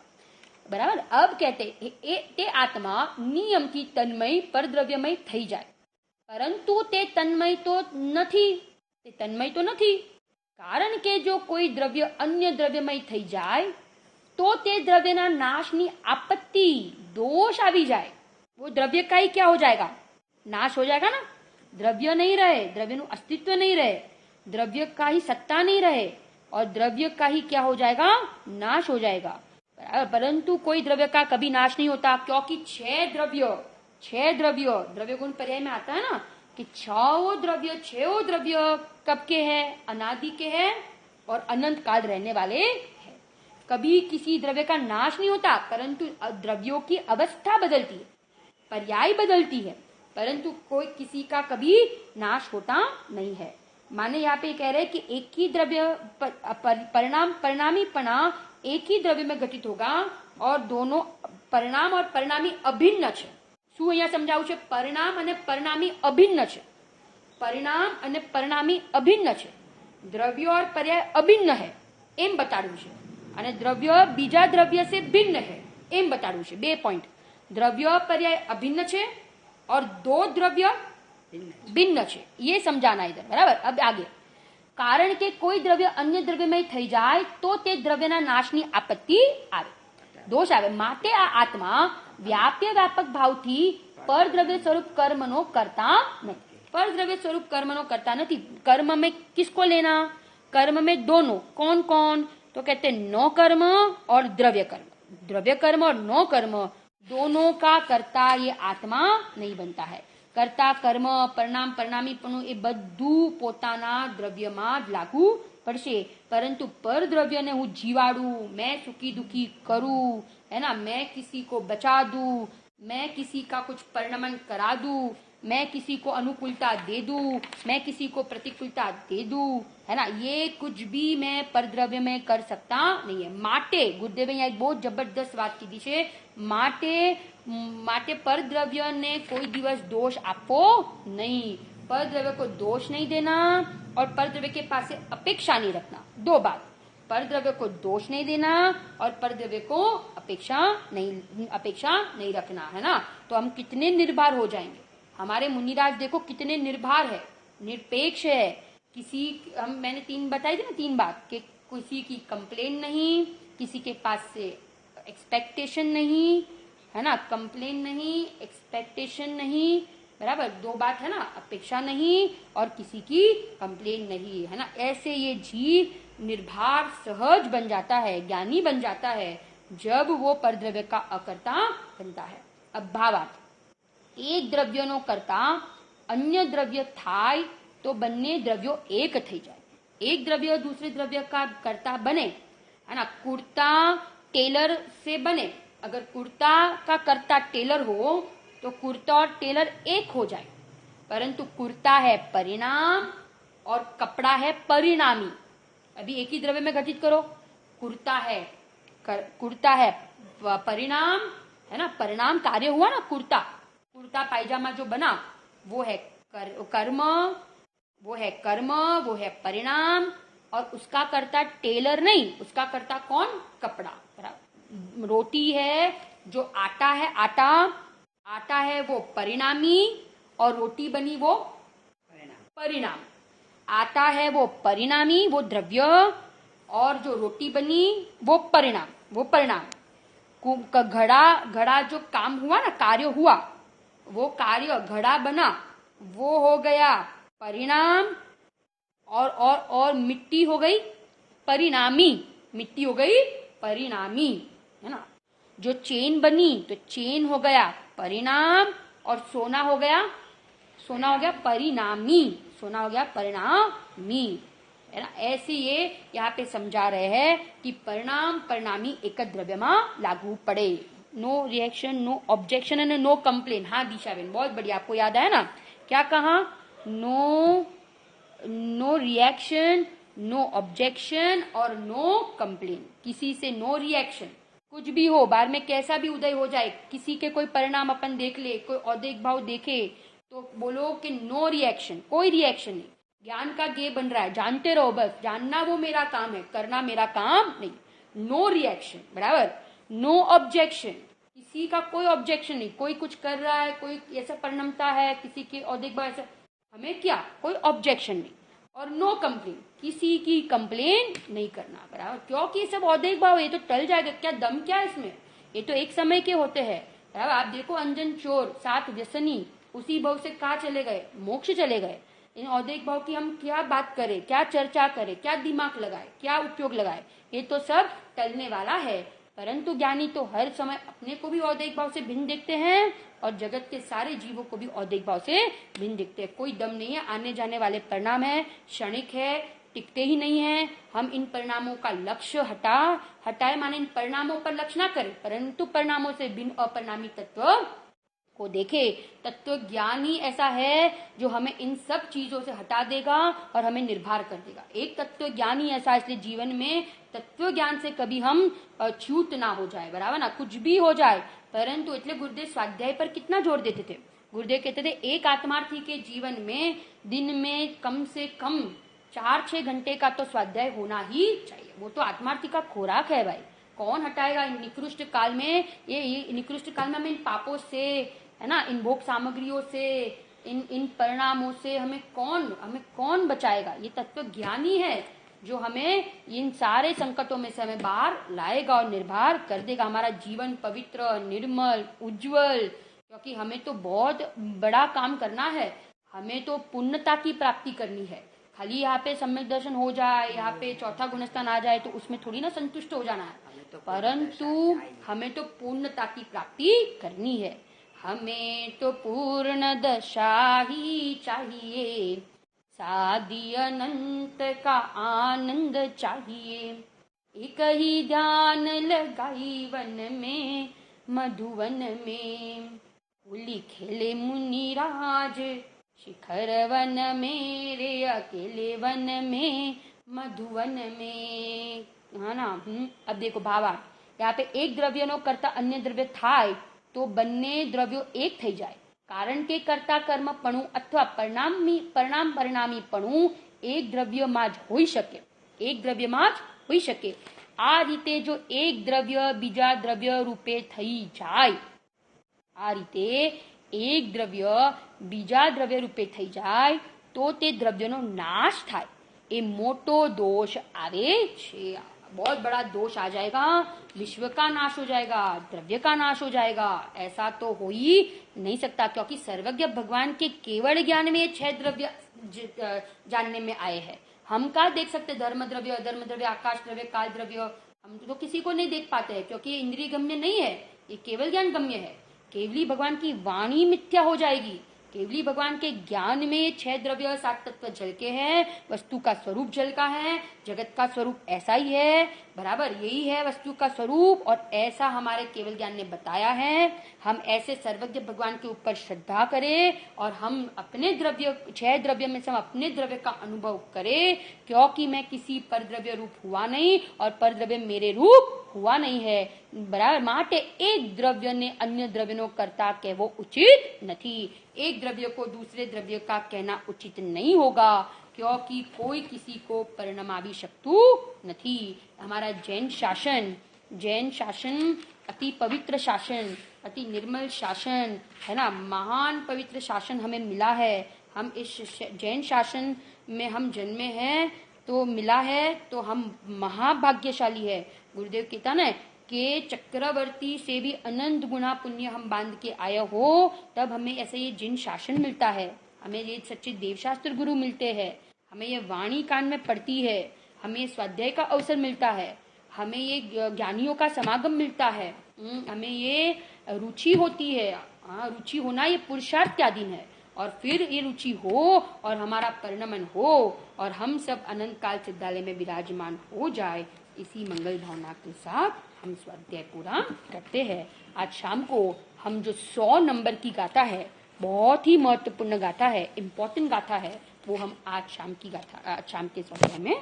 बराबर. अब कहते ते आत्मा नियम की तन्मय परद्रव्यमय થઈ જાય. પરંતુ તે તન્મય તો નથી. કારણ કે જો કોઈ દ્રવ્ય અન્ય દ્રવ્યમય થઈ જાય તો તે દ્રવ્યના નાશની આપત્તિ दोष આવી જાય. वो द्रव्य का ही क्या हो जाएगा? नाश हो जाएगा ना. द्रव्य नहीं रहे, द्रव्यનું अस्तित्व नहीं रहे, द्रव्य का ही सत्ता नहीं रहे और द्रव्य का ही क्या हो जाएगा? नाश हो जाएगा. परंतु कोई द्रव्य का कभी नाश नहीं होता, क्योंकि 6 द्रव्य गुण पर्याय में आता है ना कि 6 द्रव्य कब के हैं? अनादि के हैं और अनंत काल रहने वाले हैं. कभी किसी द्रव्य का नाश नहीं होता, परंतु द्रव्यों की अवस्था बदलती है, पर्याय बदलती है, परंतु कोई किसी का कभी नाश होता नहीं है. माने यहाँ पे कह रहे हैं कि एक ही द्रव्य परिणाम परिणामीपना एक ही द्रव्य में घटित होगा और दोनों परिणाम और परिणामी अभिन्न છે. શું અહીંયા સમજાવું છે? પરિણામ અને પરિણામી અભિન્ન છે. પરિણામ અને પરિણામી અભિન્ન છે. દ્રવ્ય और पर्याय अभिन्न है એમ બતાડવું છે અને દ્રવ્ય બીજા દ્રવ્ય से भिन्न है એમ બતાડવું છે. 2 पॉइंट. द्रव्य पर्याय अभिन्न છે और दो द्रव्य भिन्न છે. ये समझाना इधर. बराबर. अब आगे. कारण के कोई द्रव्य अन्य द्रव्यमय થઈ જાય તો તે દ્રવ્યના નાશની આપત્તિ આવે, दोष આવે. માટે આ આત્मा व्याप्य व्यापक भावથી परद्रव्य स्वरूप कर्मનો करता नहीं. परद्रव्य स्वरूप कर्मનો करता नहीं. कर्म में किसको लेना? कर्म में दोनों. कौन कौन? तो कहते नो कर्म और द्रव्य कर्म. द्रव्य कर्म और नो कर्म दोनों का कर्ता ये आत्मा नहीं बनता है। कर्ता કર્મ પરિણામ પરિણામીપણું એ બધું પોતાના દ્રવ્યમાં જ લાગુ પડશે, परंतु पर द्रव्य ने હું જીવાડું, मैं सुखी दुखी करूं, है ना, मैं किसी को बचा दूं, मैं किसी का कुछ परिणमन करा दूं, मैं किसी को अनुकूलता दे दूं, मैं किसी को प्रतिकूलता दे दूं, है ना, ये कुछ भी मैं पर द्रव्य में कर सकता नहीं है। माटे गुरुदेव यहाँ एक बहुत जबरदस्त बात की दी है, माटे पर द्रव्य ने कोई दिवस दोष आपो नहीं, पर द्रव्य को दोष नहीं देना और पर द्रव्य के पास से अपेक्षा नहीं रखना। दो बात, पर द्रव्य को दोष नहीं देना और पर द्रव्य को अपेक्षा नहीं रखना, है ना। तो हम कितने निर्भर हो जाएंगे। हमारे मुनिराज देखो कितने निर्भर है, निरपेक्ष है। मैंने तीन बताई थी ना, तीन बात, कि किसी की कंप्लेन नहीं, किसी के पास से एक्सपेक्टेशन नहीं, है ना, कंप्लेन नहीं, एक्सपेक्टेशन नहीं, बराबर, दो बात है ना, अपेक्षा नहीं और किसी की कंप्लेन नहीं, है ना। ऐसे ये जीव निर्भर सहज बन जाता है, ज्ञानी बन जाता है, जब वो परद्रव्य का अकर्ता बनता है। अब भावार्थ, एक દ્રવ્યનો કરતા अन्य द्रव्य થાય तो બંને દ્રવ્યો એક થઈ જાય। एक द्रव्य दूसरे द्रव्य का कर्ता बने, है ना, कुर्ता टेलर से बने, अगर कुर्ता का कर्ता टेलर हो तो कुर्ता और टेलर एक हो जाए, परंतु कुर्ता है परिणाम और कपड़ा है परिणामी। अभी एक ही द्रव्य में घटित करो, कुर्ता है परिणाम, है ना, परिणाम कार्य हुआ ना, कुर्ता पायजामा जो बना वो है कर्म, वो है परिणाम, और उसका कर्ता टेलर नहीं, उसका कर्ता कौन, कपड़ा। रोटी है जो आटा है वो परिणामी और रोटी बनी वो परिणाम। आटा है वो परिणामी, वो द्रव्य, और जो रोटी बनी वो परिणाम। घड़ा जो काम हुआ ना, कार्य हुआ, वो कार्य घड़ा बना, वो हो गया परिणाम, और मिट्टी हो गई परिणामी, है ना। जो चेन बनी तो चेन हो गया परिणाम, और सोना हो गया परिणामी, है ना। ऐसे ये यहाँ पे समझा रहे हैं कि परिणाम परिणामी एक द्रव्य में लागू पड़े। No reaction, no objection and no complain. हाँ दिशाबेन, बहुत बढ़िया, आपको याद आया ना, क्या कहा, नो रिएक्शन, नो ऑब्जेक्शन और नो कंप्लेन। किसी से नो रिएक्शन, कुछ भी हो, बाहर में कैसा भी उदय हो जाए, किसी के कोई परिणाम अपन देख ले, कोई औदेक भाव देखे तो बोलो कि नो रिएक्शन, कोई रिएक्शन नहीं। ज्ञान का गे बन रहा है, जानते रहो, बस जानना वो मेरा काम है, करना मेरा काम नहीं। नो रिएक्शन, बराबर, नो ऑब्जेक्शन, किसी का कोई ऑब्जेक्शन नहीं, कोई कुछ कर रहा है, कोई ऐसा परिणमता है, किसी के औदेक भाव ऐसा, हमें क्या, कोई ऑब्जेक्शन नहीं, और नो कंप्लेन, किसी की कंप्लेन नहीं करना, बराबर, क्योंकि ये सब औदेक भाव, ये तो टल जाएगा, क्या दम क्या है इसमें, ये तो एक समय के होते हैं, बराबर। आप देखो अंजन चोर, 7 व्यसनी, उसी भाव से कहाँ चले गए, मोक्ष चले गए। इन औदेक भाव की हम क्या बात करें, क्या चर्चा करें, क्या दिमाग लगाए, क्या उपयोग लगाए, ये तो सब टलने वाला है। परंतु ज्ञानी तो हर समय अपने को भी औदेक भाव से भिन्न देखते हैं और जगत के सारे जीवों को भी औदेक भाव से भिन्न देखते हैं। कोई दम नहीं है, आने जाने वाले परिणाम है, क्षणिक है, टिकते ही नहीं है। हम इन परिणामों का लक्ष्य हटाए माने इन परिणामों पर लक्ष्य ना करें, परंतु परिणामों से भिन्न अपरिणामी तत्व को देखे। तत्व ज्ञान ही ऐसा है जो हमें इन सब चीजों से हटा देगा और हमें निर्भर कर देगा। एक तत्व ज्ञान ही ऐसा, इसलिए जीवन में तत्व ज्ञान से कभी हम छूट ना हो जाए, बराबर ना, कुछ भी हो जाए। परंतु એટલે गुरुदेव स्वाध्याय पर कितना जोर देते थे। गुरुदेव कहते थे एक आत्मार्थी के जीवन में दिन में कम से कम 4-6 घंटे का तो स्वाध्याय होना ही चाहिए। वो तो आत्मार्थी का खोराक है भाई, कौन हटाएगा इन निकृष्ट काल में। ये निकृष्ट काल में हमें इन पापों से, है ना, इन भोग सामग्रियों से, इन परिणामों से हमें कौन बचाएगा। ये तत्व ज्ञानी है जो हमें इन सारे संकटों में से हमें बाहर लाएगा और निर्भर कर देगा। हमारा जीवन पवित्र, निर्मल, उज्जवल, क्योंकि हमें तो बहुत बड़ा काम करना है, हमें तो पुण्यता की प्राप्ति करनी है। खाली यहाँ पे सम्यक दर्शन हो जाए, यहाँ पे चौथा गुणस्थान आ जाए तो उसमें थोड़ी ना संतुष्ट हो जाना है। तो परंतु हमें तो पूर्णता की प्राप्ति करनी है। हमें तो पूर्ण दशा ही चाहिए, साधी अनंत का आनंद चाहिए। एक ही ध्यान लगाई वन में मधुवन में, होली खेले मुनिराज शिखर वन मेरे अकेले वन में मधुवन में। हाँ ना। अब देखो भावा, यहाँ पे एक द्रव्यનો કરતા અન્ય દ્રવ્ય થાય તો બંને દ્રવ્યો એક થઈ જાય। કારણ કે કર્તા કર્મપણું અથવા પરિણામ પરિણામીપણું એક દ્રવ્યમાં જ હોઈ શકે, એક દ્રવ્યમાં જ હોઈ શકે। આ રીતે જો એક દ્રવ્ય બીજા દ્રવ્ય રૂપે થઈ જાય, આ રીતે એક દ્રવ્ય બીજા દ્રવ્ય રૂપે થઈ જાય તો તે દ્રવ્યનો નાશ થાય, એ મોટો दोष आवे छे। बहुत बड़ा दोष आ जाएगा, विश्व का नाश हो जाएगा, द्रव्य का नाश हो जाएगा। ऐसा तो हो ही नहीं सकता, क्योंकि सर्वज्ञ भगवान के केवल ज्ञान में 6 द्रव्य जानने में आए हैं। हम क्या देख सकते? धर्म द्रव्य, अधर्म द्रव्य, आकाश द्रव्य, काल द्रव्य, हम तो किसी को नहीं देख पाते हैं, क्योंकि ये इंद्रिय गम्य नहीं है, ये केवल ज्ञान गम्य है। केवली भगवान की वाणी मिथ्या हो जाएगी। केवली भगवान के ज्ञान में 6 द्रव्य 7 तत्व जल के हैं, वस्तु का स्वरूप जल का है, जगत का स्वरूप ऐसा ही है, बराबर यही है वस्तु का स्वरूप, और ऐसा हमारे केवल ज्ञान ने बताया है। हम ऐसे सर्वज्ञ भगवान के ऊपर श्रद्धा करें और हम अपने द्रव्य 6 द्रव्य में से हम अपने द्रव्य का अनुभव करें, क्योंकि मैं किसी पर द्रव्य रूप हुआ नहीं और पर द्रव्य मेरे रूप हुआ नहीं है, बराबर। माटे एक द्रव्य ने अन्य द्रव्यનો કરતા કહેવો उचित नहीं। एक द्रव्य को दूसरे द्रव्य का कहना उचित नहीं होगा, क्योंकि कोई किसी को परिणमावी शकतु नहीं। हमारा जैन शासन अति पवित्र शासन, अति निर्मल शासन है ना, महान पवित्र शासन हमें मिला है। हम इस जैन शासन में हम जन्मे हैं तो मिला है, तो हम महाभाग्यशाली है। गुरुदेव कहता ना कि चक्रवर्ती से भी अनंत गुना पुण्य हम बांध के आए हो, तब हमें ऐसे ये जिन शासन मिलता है, हमें ये सच्चे देवशास्त्र गुरु मिलते हैं, हमें ये वाणी कान में पड़ती है, हमें स्वाध्याय का अवसर मिलता है, हमें ये ज्ञानियों का समागम मिलता है, हमें ये रुचि होती है। हाँ, रुचि होना ये पुरुषार्थ का दिन है, और फिर ये रुचि हो और हमारा परिणमन हो और हम सब अनंत काल सिद्धालय में विराजमान हो जाए, इसी मंगल भावना के साथ हम स्वाध्याय पूरा करते हैं। आज शाम को हम जो 100 नंबर की गाथा है, बहुत ही महत्वपूर्ण गाथा है, इम्पोर्टेंट गाथा है, वो हम आज शाम की गाथा, आज शाम के स्वाध्याय में।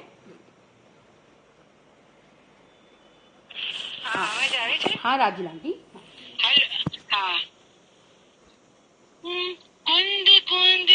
हाँ राजू आंटी। कुंद कुंद